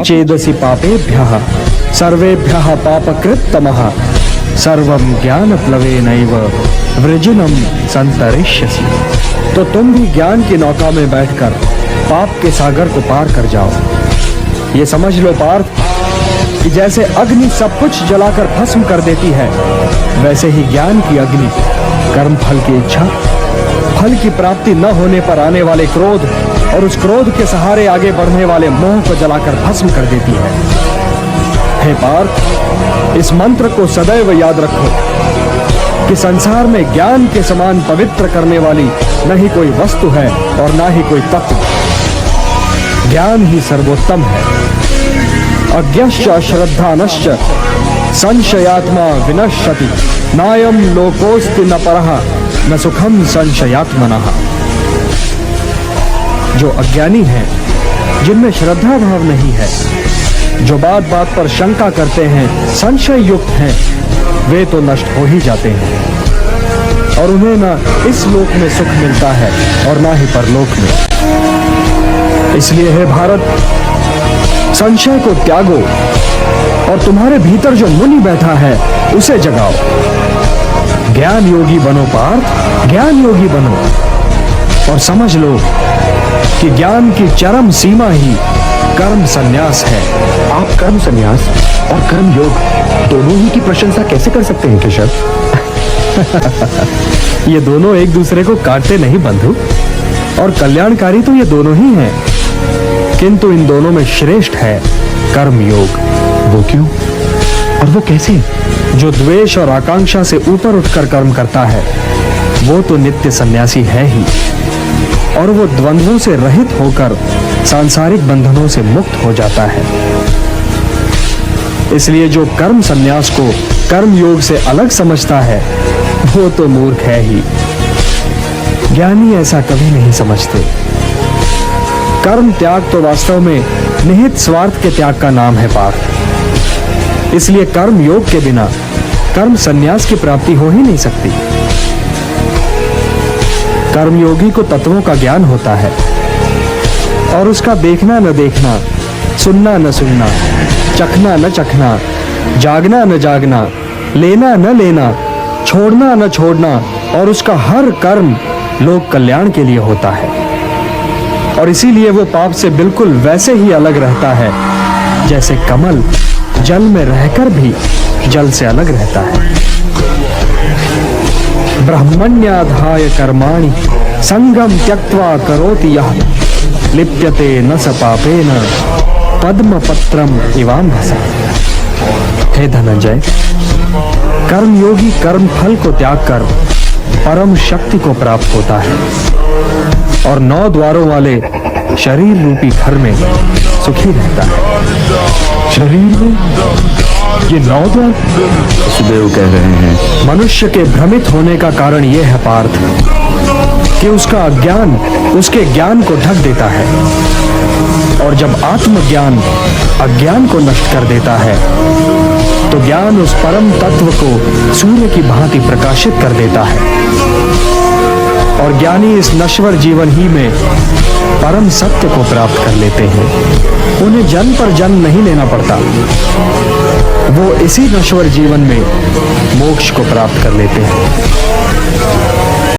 चेदसि पापेभ्यः सर्वेभ्यः पापकृत्तमः सर्वं ज्ञानप्लवेनैव वृजिनं संतरिष्यसि। तो तुम भी ज्ञान की नौका में बैठकर पाप के सागर को पार कर जाओ। ये समझ लो पार्थ कि जैसे अग्नि सब कुछ जलाकर भस्म कर देती है, वैसे ही ज्ञान की अग्नि कर्म फल की इच्छा, फल की प्राप्ति न होने पर आने वाले क्रोध और उस क्रोध के सहारे आगे बढ़ने वाले मोह को जलाकर भस्म कर देती है। हे पार्थ, इस मंत्र को सदैव याद रखो कि संसार में ज्ञान के समान पवित्र करने वाली न ही कोई वस्तु है और न ही कोई तत्व। ज्ञान ही सर्वोत्तम है। अज्ञश्च अश्रद्धानश्च संशयात्मा विनश्यति नायं लोकोस्ति न परः न सुखम संशयात्मनः। जो अज्ञानी हैं, जिनमें श्रद्धा भाव नहीं है, जो बात बात पर शंका करते हैं, संशय युक्त हैं, वे तो नष्ट हो ही जाते हैं और उन्हें ना इस लोक में सुख मिलता है और ना ही परलोक में। इसलिए हे भारत, संशय को त्यागो और तुम्हारे भीतर जो मुनि बैठा है उसे जगाओ। ज्ञान योगी बनो पार्थ, ज्ञान योगी बनो और समझ लो कि ज्ञान की चरम सीमा ही कर्म संन्यास है। आप कर्म संन्यास और कर्म योग दोनों ही की प्रशंसा कैसे कर सकते हैं केशव? ये दोनों एक दूसरे को काटते नहीं बंधु, और कल्याणकारी तो ये दोनों ही हैं, किंतु इन दोनों में श्रेष्ठ है कर्म योग। वो क्यों और वो कैसे? जो द्वेष और आकांक्षा से ऊपर उठकर कर्म करता है वो तो नित्य सन्यासी है ही, और वो द्वंद्वों से रहित होकर सांसारिक बंधनों से मुक्त हो जाता है। इसलिए जो कर्म संन्यास को कर्म योग से अलग समझता है वो तो मूर्ख है ही। ज्ञानी ऐसा कभी नहीं समझते। कर्म त्याग तो वास्तव में निहित स्वार्थ के त्याग का नाम है पार्थ। इसलिए कर्म योग के बिना कर्म संन्यास की प्राप्ति हो ही नहीं सकती। कर्मयोगी को तत्वों का ज्ञान होता है और उसका देखना न देखना, सुनना न सुनना, चखना न चखना, जागना न जागना, लेना न लेना, छोड़ना न छोड़ना और उसका हर कर्म लोक कल्याण के लिए होता है। और इसीलिए वो पाप से बिल्कुल वैसे ही अलग रहता है जैसे कमल जल में रहकर भी जल से अलग रहता है। ब्रह्मण्याधाय कर्माणि संगम त्यक्त्वा करोति यः लिप्यते न स पापेन पद्मपत्रम इवाम्भसा। हे धनंजय, कर्मयोगी कर्म फल को त्याग कर परम शक्ति को प्राप्त होता है और 9 द्वारों वाले शरीर रूपी घर में सुखी रहता है। शरीर में ये 9 द्वार? सुदेव कह रहे हैं मनुष्य के भ्रमित होने का कारण यह है पार्थ कि उसका अज्ञान उसके ज्ञान को ढक देता है, और जब आत्मज्ञान अज्ञान को नष्ट कर देता है तो ज्ञान उस परम तत्व को सूर्य की भांति प्रकाशित कर देता है और ज्ञानी इस नश्वर जीवन ही में परम सत्य को प्राप्त कर लेते हैं। उन्हें जन्म पर जन्म नहीं लेना पड़ता, वो इसी नश्वर जीवन में मोक्ष को प्राप्त कर लेते हैं।